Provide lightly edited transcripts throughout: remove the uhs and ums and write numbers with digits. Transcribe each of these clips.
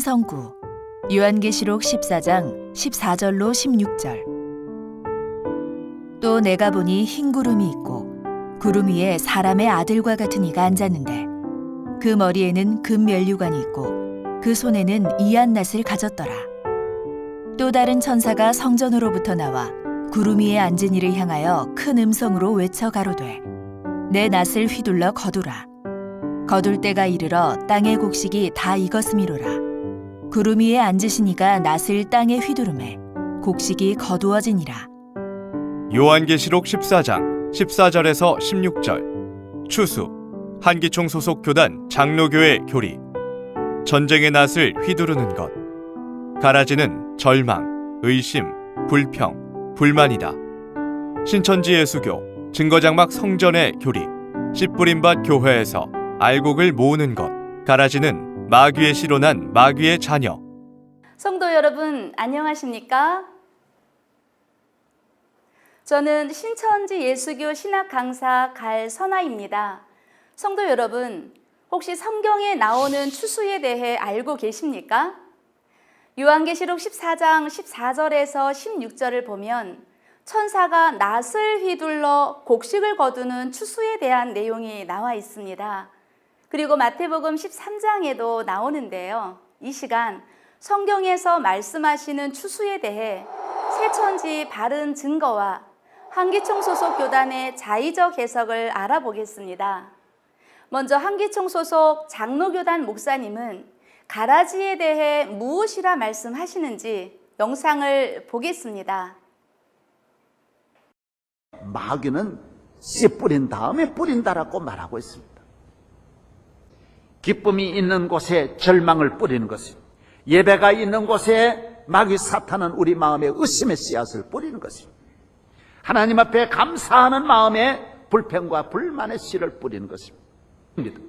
신성구 요한계시록 14장 14절로 16절. 또 내가 보니 흰 구름이 있고 구름 위에 사람의 아들과 같은 이가 앉았는데 그 머리에는 금면류관이 있고 그 손에는 이한 낫을 가졌더라. 또 다른 천사가 성전으로부터 나와 구름 위에 앉은 이를 향하여 큰 음성으로 외쳐 가로되 내 낫을 휘둘러 거두라. 거둘 때가 이르러 땅의 곡식이 다 익었음이로라. 구름 위에 앉으신 이가 낫을 땅에 휘두르매 곡식이 거두어지니라. 요한계시록 14장 14절에서 16절. 추수 한기총 소속 교단 장로교회 교리. 전쟁의 낫을 휘두르는 것. 가라지는 절망, 의심, 불평, 불만이다. 신천지 예수교 증거장막 성전의 교리. 씨 뿌림밭 교회에서 알곡을 모으는 것. 가라지는 마귀의 씨로 난 마귀의 자녀. 성도 여러분, 안녕하십니까? 저는 신천지 예수교 신학 강사 갈선아입니다. 성도 여러분, 혹시 성경에 나오는 추수에 대해 알고 계십니까? 요한계시록 14장 14절에서 16절을 보면 천사가 낫을 휘둘러 곡식을 거두는 추수에 대한 내용이 나와 있습니다. 그리고 마태복음 13장에도 나오는데요. 이 시간 성경에서 말씀하시는 추수에 대해 새천지 바른 증거와 한기총 소속 교단의 자의적 해석을 알아보겠습니다. 먼저 한기총 소속 장로교단 목사님은 가라지에 대해 무엇이라 말씀하시는지 영상을 보겠습니다. 마귀는 씨 뿌린 다음에 뿌린다라고 말하고 있습니다. 기쁨이 있는 곳에 절망을 뿌리는 것입니다. 예배가 있는 곳에 마귀 사탄은 우리 마음에 의심의 씨앗을 뿌리는 것입니다. 하나님 앞에 감사하는 마음에 불평과 불만의 씨를 뿌리는 것입니다.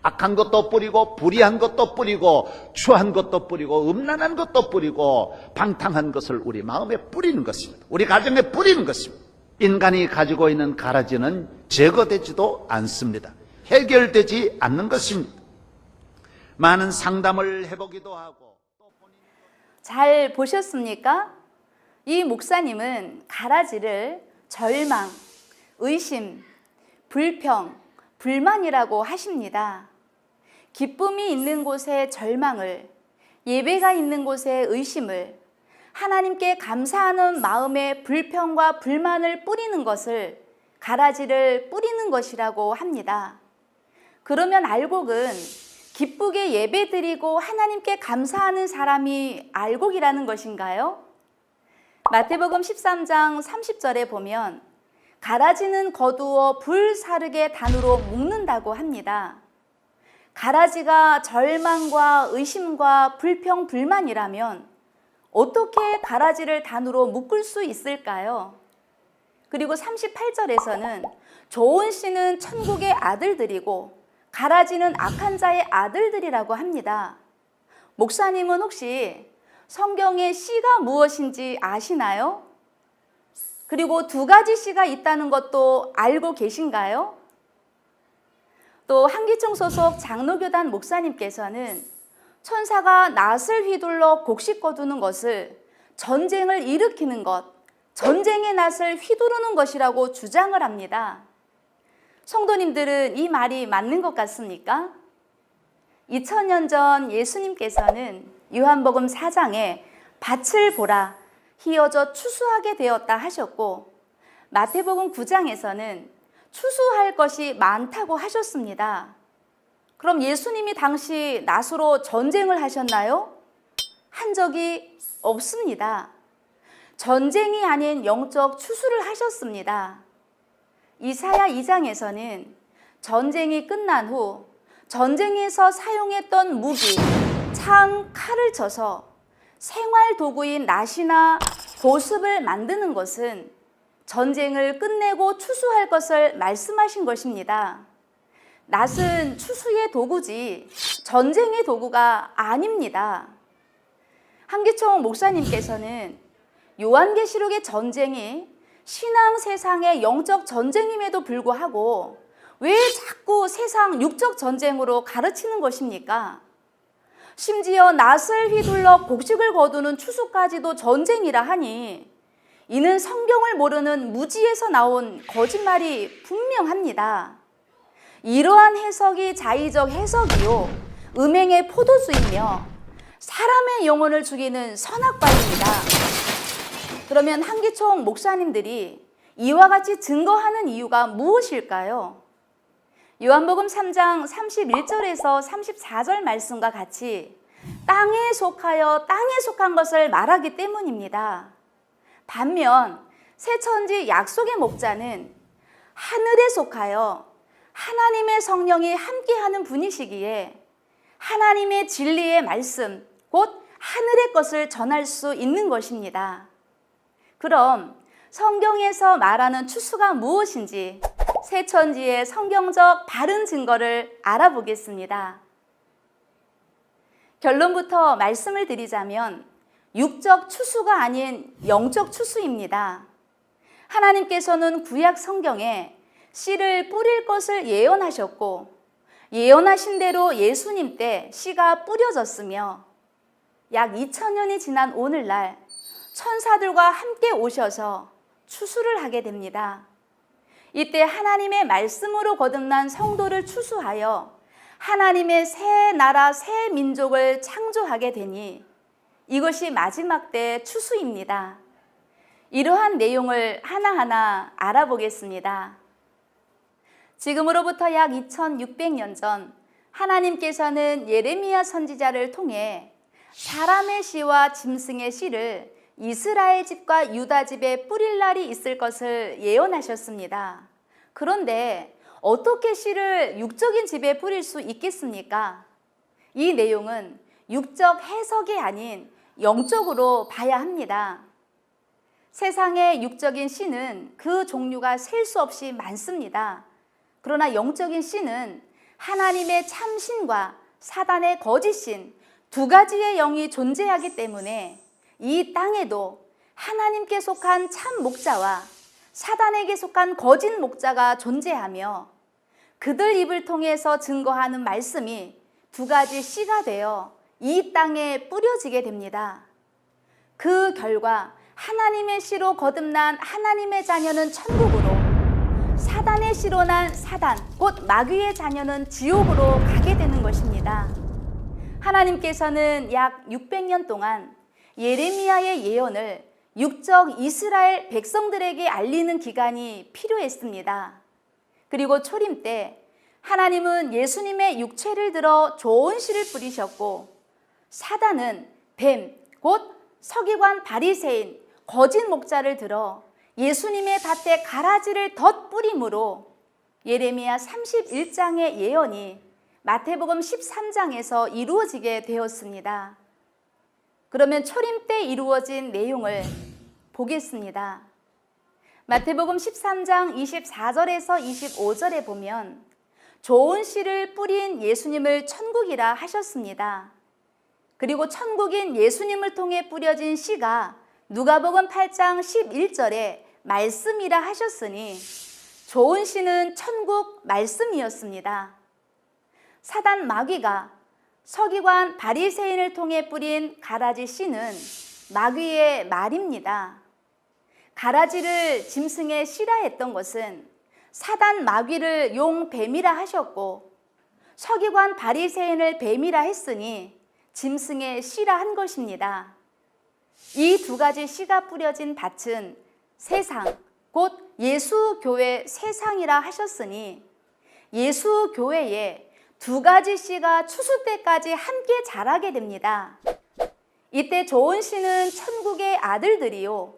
악한 것도 뿌리고 불의한 것도 뿌리고 추한 것도 뿌리고 음란한 것도 뿌리고 방탕한 것을 우리 마음에 뿌리는 것입니다. 우리 가정에 뿌리는 것입니다. 인간이 가지고 있는 가라지는 제거되지도 않습니다. 해결되지 않는 것입니다. 많은 상담을 해보기도 하고. 잘 보셨습니까? 이 목사님은 가라지를 절망, 의심, 불평, 불만이라고 하십니다. 기쁨이 있는 곳에 절망을, 예배가 있는 곳에 의심을, 하나님께 감사하는 마음에 불평과 불만을 뿌리는 것을 가라지를 뿌리는 것이라고 합니다. 그러면 알곡은 기쁘게 예배드리고 하나님께 감사하는 사람이 알곡이라는 것인가요? 마태복음 13장 30절에 보면 가라지는 거두어 불사르게 단으로 묶는다고 합니다. 가라지가 절망과 의심과 불평, 불만이라면 어떻게 가라지를 단으로 묶을 수 있을까요? 그리고 38절에서는 좋은 씨는 천국의 아들들이고 가라지는 악한 자의 아들들이라고 합니다. 목사님은 혹시 성경의 씨가 무엇인지 아시나요? 그리고 두 가지 씨가 있다는 것도 알고 계신가요? 또 한기총 소속 장로교단 목사님께서는 천사가 낫을 휘둘러 곡식 거두는 것을 전쟁을 일으키는 것, 전쟁의 낫을 휘두르는 것이라고 주장을 합니다. 성도님들은 이 말이 맞는 것 같습니까? 2000년 전 예수님께서는 요한복음 4장에 밭을 보라, 희어져 추수하게 되었다 하셨고 마태복음 9장에서는 추수할 것이 많다고 하셨습니다. 그럼 예수님이 당시 낫으로 전쟁을 하셨나요? 한 적이 없습니다. 전쟁이 아닌 영적 추수를 하셨습니다. 이사야 2장에서는 전쟁이 끝난 후 전쟁에서 사용했던 무기, 창, 칼을 쳐서 생활 도구인 낫이나 보습을 만드는 것은 전쟁을 끝내고 추수할 것을 말씀하신 것입니다. 낫은 추수의 도구지 전쟁의 도구가 아닙니다. 한기총 목사님께서는 요한계시록의 전쟁이 신앙 세상의 영적 전쟁임에도 불구하고 왜 자꾸 세상 육적 전쟁으로 가르치는 것입니까? 심지어 낫을 휘둘러 곡식을 거두는 추수까지도 전쟁이라 하니 이는 성경을 모르는 무지에서 나온 거짓말이 분명합니다. 이러한 해석이 자의적 해석이요 음행의 포도주이며 사람의 영혼을 죽이는 선악과입니다. 그러면 한기총 목사님들이 이와 같이 증거하는 이유가 무엇일까요? 요한복음 3장 31절에서 34절 말씀과 같이 땅에 속하여 땅에 속한 것을 말하기 때문입니다. 반면 새천지 약속의 목자는 하늘에 속하여 하나님의 성령이 함께하는 분이시기에 하나님의 진리의 말씀, 곧 하늘의 것을 전할 수 있는 것입니다. 그럼 성경에서 말하는 추수가 무엇인지 새천지의 성경적 바른 증거를 알아보겠습니다. 결론부터 말씀을 드리자면 육적 추수가 아닌 영적 추수입니다. 하나님께서는 구약 성경에 씨를 뿌릴 것을 예언하셨고 예언하신 대로 예수님 때 씨가 뿌려졌으며 약 2000년이 지난 오늘날 천사들과 함께 오셔서 추수를 하게 됩니다. 이때 하나님의 말씀으로 거듭난 성도를 추수하여 하나님의 새 나라 새 민족을 창조하게 되니 이것이 마지막 때 추수입니다. 이러한 내용을 하나하나 알아보겠습니다. 지금으로부터 약 2600년 전 하나님께서는 예레미야 선지자를 통해 사람의 씨와 짐승의 씨를 이스라엘 집과 유다 집에 뿌릴 날이 있을 것을 예언하셨습니다. 그런데 어떻게 씨를 육적인 집에 뿌릴 수 있겠습니까? 이 내용은 육적 해석이 아닌 영적으로 봐야 합니다. 세상의 육적인 씨는 그 종류가 셀 수 없이 많습니다. 그러나 영적인 씨는 하나님의 참신과 사단의 거짓신 두 가지의 영이 존재하기 때문에 이 땅에도 하나님께 속한 참 목자와 사단에게 속한 거짓 목자가 존재하며 그들 입을 통해서 증거하는 말씀이 두 가지 씨가 되어 이 땅에 뿌려지게 됩니다. 그 결과 하나님의 씨로 거듭난 하나님의 자녀는 천국으로, 사단의 씨로 난 사단, 곧 마귀의 자녀는 지옥으로 가게 되는 것입니다. 하나님께서는 약 600년 동안 예레미야의 예언을 육적 이스라엘 백성들에게 알리는 기간이 필요했습니다. 그리고 초림 때 하나님은 예수님의 육체를 들어 좋은 씨를 뿌리셨고 사단은 뱀, 곧 서기관 바리새인, 거짓 목자를 들어 예수님의 밭에 가라지를 덧뿌림으로 예레미야 31장의 예언이 마태복음 13장에서 이루어지게 되었습니다. 그러면 초림 때 이루어진 내용을 보겠습니다. 마태복음 13장 24절에서 25절에 보면 좋은 씨를 뿌린 예수님을 천국이라 하셨습니다. 그리고 천국인 예수님을 통해 뿌려진 씨가 누가복음 8장 11절에 말씀이라 하셨으니 좋은 씨는 천국 말씀이었습니다. 사단 마귀가 서기관 바리새인을 통해 뿌린 가라지 씨는 마귀의 말입니다. 가라지를 짐승의 씨라 했던 것은 사단 마귀를 용 뱀이라 하셨고 서기관 바리새인을 뱀이라 했으니 짐승의 씨라 한 것입니다. 이 두 가지 씨가 뿌려진 밭은 세상, 곧 예수교회 세상이라 하셨으니 예수교회에 두 가지 씨가 추수 때까지 함께 자라게 됩니다. 이때 좋은 씨는 천국의 아들들이요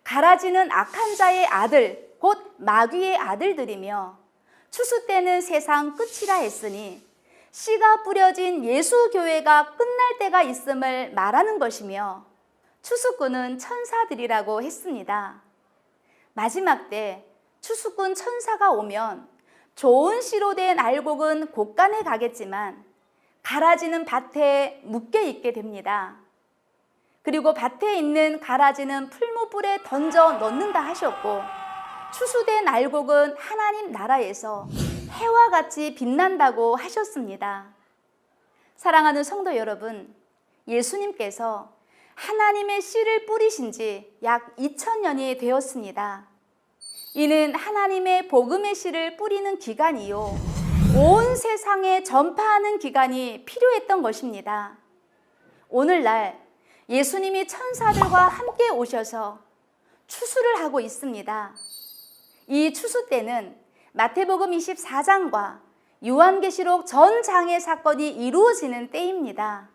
가라지는 악한 자의 아들, 곧 마귀의 아들들이며 추수 때는 세상 끝이라 했으니 씨가 뿌려진 예수교회가 끝날 때가 있음을 말하는 것이며 추수꾼은 천사들이라고 했습니다. 마지막 때 추수꾼 천사가 오면 좋은 씨로 된 알곡은 곳간에 가겠지만 가라지는 밭에 묶여 있게 됩니다. 그리고 밭에 있는 가라지는 풀무불에 던져 넣는다 하셨고 추수된 알곡은 하나님 나라에서 해와 같이 빛난다고 하셨습니다. 사랑하는 성도 여러분, 예수님께서 하나님의 씨를 뿌리신 지 약 2000년이 되었습니다. 이는 하나님의 복음의 씨를 뿌리는 기간이요, 온 세상에 전파하는 기간이 필요했던 것입니다. 오늘날 예수님이 천사들과 함께 오셔서 추수를 하고 있습니다. 이 추수 때는 마태복음 24장과 요한계시록 전 장의 사건이 이루어지는 때입니다.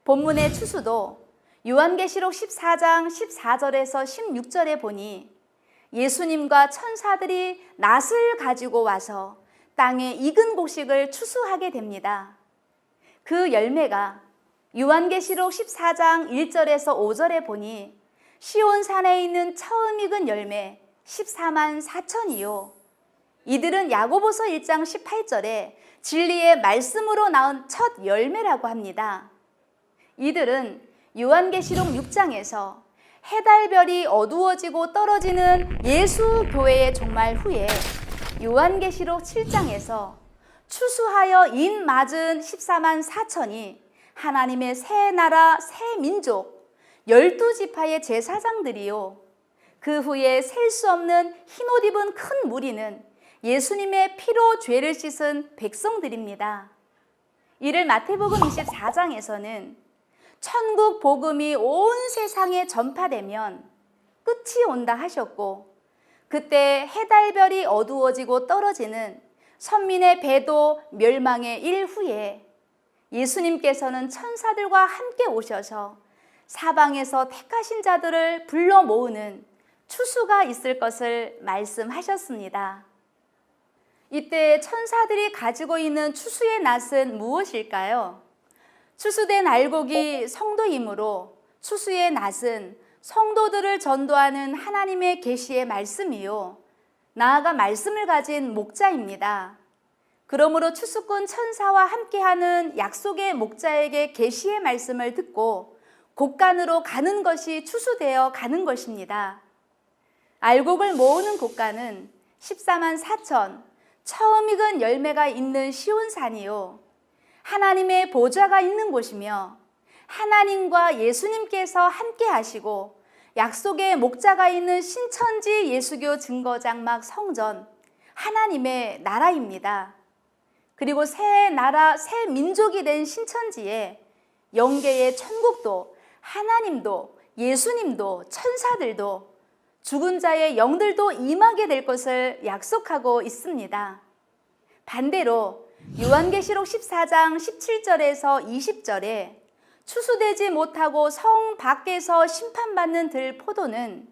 본문의 추수도 요한계시록 14장 14절에서 16절에 보니 예수님과 천사들이 낫을 가지고 와서 땅에 익은 곡식을 추수하게 됩니다. 그 열매가 요한계시록 14장 1절에서 5절에 보니 시온산에 있는 처음 익은 열매 14만 4천이요, 이들은 야고보서 1장 18절에 진리의 말씀으로 낳은 첫 열매라고 합니다. 이들은 요한계시록 6장에서 해달별이 어두워지고 떨어지는 예수 교회의 종말 후에 요한계시록 7장에서 추수하여 인 맞은 14만 4천이 하나님의 새 나라 새 민족 12지파의 제사장들이요, 그 후에 셀 수 없는 흰옷 입은 큰 무리는 예수님의 피로 죄를 씻은 백성들입니다. 이를 마태복음 24장에서는 천국 복음이 온 세상에 전파되면 끝이 온다 하셨고, 그때 해달별이 어두워지고 떨어지는 선민의 배도 멸망의 일 후에 예수님께서는 천사들과 함께 오셔서 사방에서 택하신 자들을 불러 모으는 추수가 있을 것을 말씀하셨습니다. 이때 천사들이 가지고 있는 추수의 낫은 무엇일까요? 추수된 알곡이 성도이므로 추수의 낫은 성도들을 전도하는 하나님의 계시의 말씀이요, 나아가 말씀을 가진 목자입니다. 그러므로 추수꾼 천사와 함께하는 약속의 목자에게 계시의 말씀을 듣고 곡간으로 가는 것이 추수되어 가는 것입니다. 알곡을 모으는 곡간은 14만 4천, 처음 익은 열매가 있는 시온산이요, 하나님의 보좌가 있는 곳이며 하나님과 예수님께서 함께 하시고 약속의 목자가 있는 신천지 예수교 증거장막 성전, 하나님의 나라입니다. 그리고 새 나라, 새 민족이 된 신천지에 영계의 천국도, 하나님도, 예수님도, 천사들도, 죽은 자의 영들도 임하게 될 것을 약속하고 있습니다. 반대로 요한계시록 14장 17절에서 20절에 추수되지 못하고 성 밖에서 심판받는 들 포도는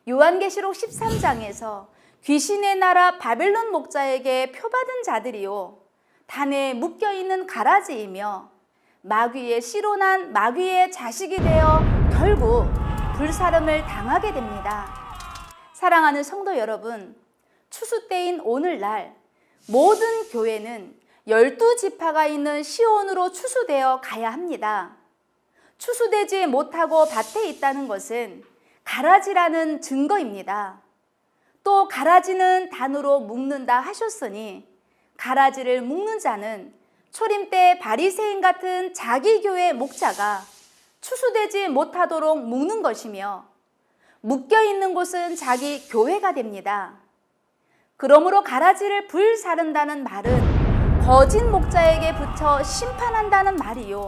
요한계시록 13장에서 귀신의 나라 바벨론 목자에게 표받은 자들이요, 단에 묶여있는 가라지이며 마귀의 씨로 난 마귀의 자식이 되어 결국 불사름을 당하게 됩니다. 사랑하는 성도 여러분, 추수 때인 오늘날 모든 교회는 12지파가 있는 시온으로 추수되어 가야 합니다. 추수되지 못하고 밭에 있다는 것은 가라지라는 증거입니다. 또 가라지는 단으로 묶는다 하셨으니 가라지를 묶는 자는 초림 때 바리새인 같은 자기 교회 목자가 추수되지 못하도록 묶는 것이며, 묶여있는 곳은 자기 교회가 됩니다. 그러므로 가라지를 불사른다는 말은 거짓 목자에게 붙여 심판한다는 말이요,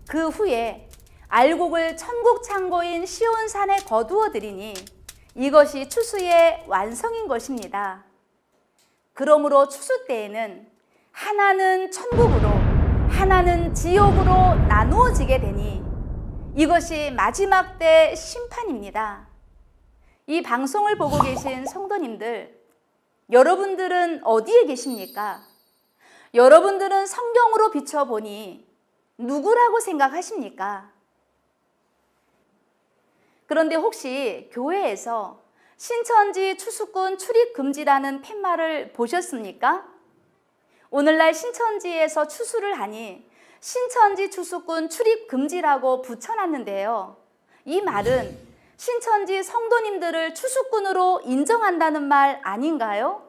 그 후에 알곡을 천국 창고인 시온산에 거두어 들이니 이것이 추수의 완성인 것입니다. 그러므로 추수 때에는 하나는 천국으로, 하나는 지옥으로 나누어지게 되니 이것이 마지막 때 심판입니다. 이 방송을 보고 계신 성도님들, 여러분들은 어디에 계십니까? 여러분들은 성경으로 비춰보니 누구라고 생각하십니까? 그런데 혹시 교회에서 신천지 추수꾼 출입 금지라는 팻말을 보셨습니까? 오늘날 신천지에서 추수를 하니 신천지 추수꾼 출입 금지라고 붙여놨는데요. 이 말은 신천지 성도님들을 추수꾼으로 인정한다는 말 아닌가요?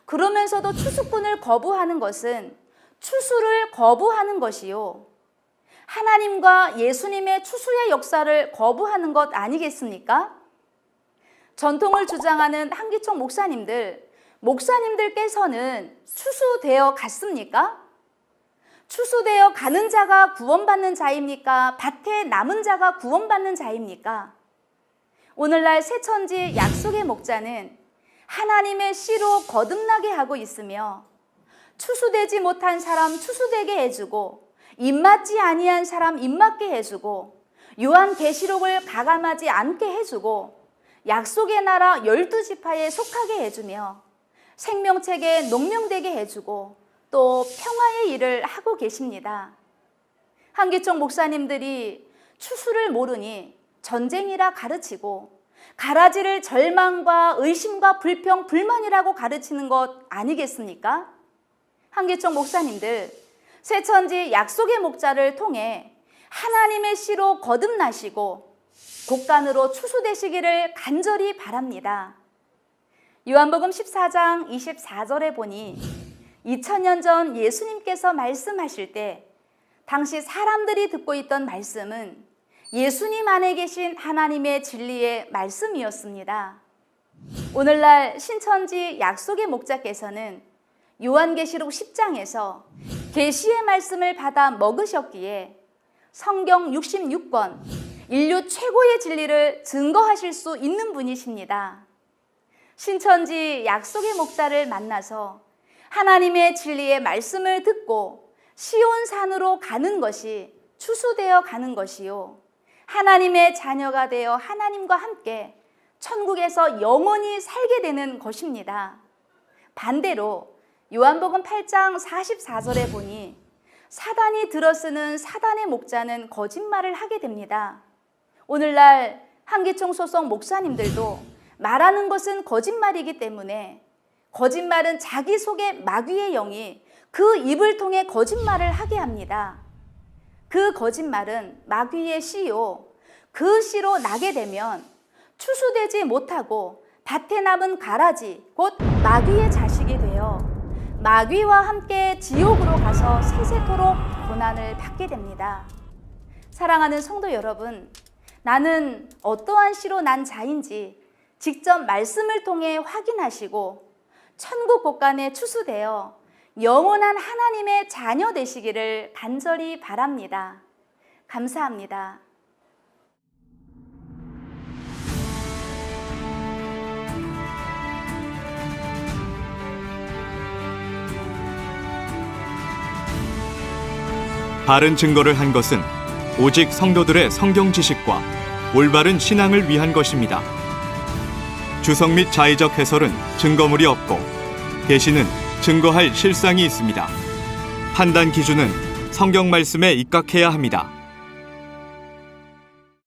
그러면서도 추수꾼을 거부하는 것은 추수를 거부하는 것이요. 하나님과 예수님의 추수의 역사를 거부하는 것 아니겠습니까? 전통을 주장하는 한기총 목사님들께서는 추수되어 갔습니까? 추수되어 가는 자가 구원받는 자입니까? 밭에 남은 자가 구원받는 자입니까? 오늘날 새천지 약속의 목자는 하나님의 씨로 거듭나게 하고 있으며 추수되지 못한 사람 추수되게 해주고 입맞지 아니한 사람 입맞게 해주고 요한계시록을 가감하지 않게 해주고 약속의 나라 12지파에 속하게 해주며 생명책에 농명되게 해주고 또 평화의 일을 하고 계십니다. 한기총 목사님들이 추수를 모르니 전쟁이라 가르치고 가라지를 절망과 의심과 불평, 불만이라고 가르치는 것 아니겠습니까? 한기총 목사님들, 새천지 약속의 목자를 통해 하나님의 씨로 거듭나시고 곡간으로 추수되시기를 간절히 바랍니다. 요한복음 14장 24절에 보니 2000년 전 예수님께서 말씀하실 때 당시 사람들이 듣고 있던 말씀은 예수님 안에 계신 하나님의 진리의 말씀이었습니다. 오늘날 신천지 약속의 목자께서는 요한계시록 10장에서 계시의 말씀을 받아 먹으셨기에 성경 66권, 인류 최고의 진리를 증거하실 수 있는 분이십니다. 신천지 약속의 목자를 만나서 하나님의 진리의 말씀을 듣고 시온산으로 가는 것이 추수되어 가는 것이요. 하나님의 자녀가 되어 하나님과 함께 천국에서 영원히 살게 되는 것입니다. 반대로 요한복음 8장 44절에 보니 사단이 들어쓰는 사단의 목자는 거짓말을 하게 됩니다. 오늘날 한기총 소속 목사님들도 말하는 것은 거짓말이기 때문에 거짓말은 자기 속에 마귀의 영이 그 입을 통해 거짓말을 하게 합니다. 그 거짓말은 마귀의 씨요. 그 씨로 나게 되면 추수되지 못하고 밭에 남은 가라지, 곧 마귀의 자식이 되어 마귀와 함께 지옥으로 가서 세세토록 고난을 받게 됩니다. 사랑하는 성도 여러분, 나는 어떠한 씨로 난 자인지 직접 말씀을 통해 확인하시고 천국 곳간에 추수되어 영원한 하나님의 자녀 되시기를 간절히 바랍니다. 감사합니다. 바른 증거를 한 것은 오직 성도들의 성경 지식과 올바른 신앙을 위한 것입니다. 주석 및 자의적 해설은 증거물이 없고 계시는 증거할 실상이 있습니다. 판단 기준은 성경 말씀에 입각해야 합니다.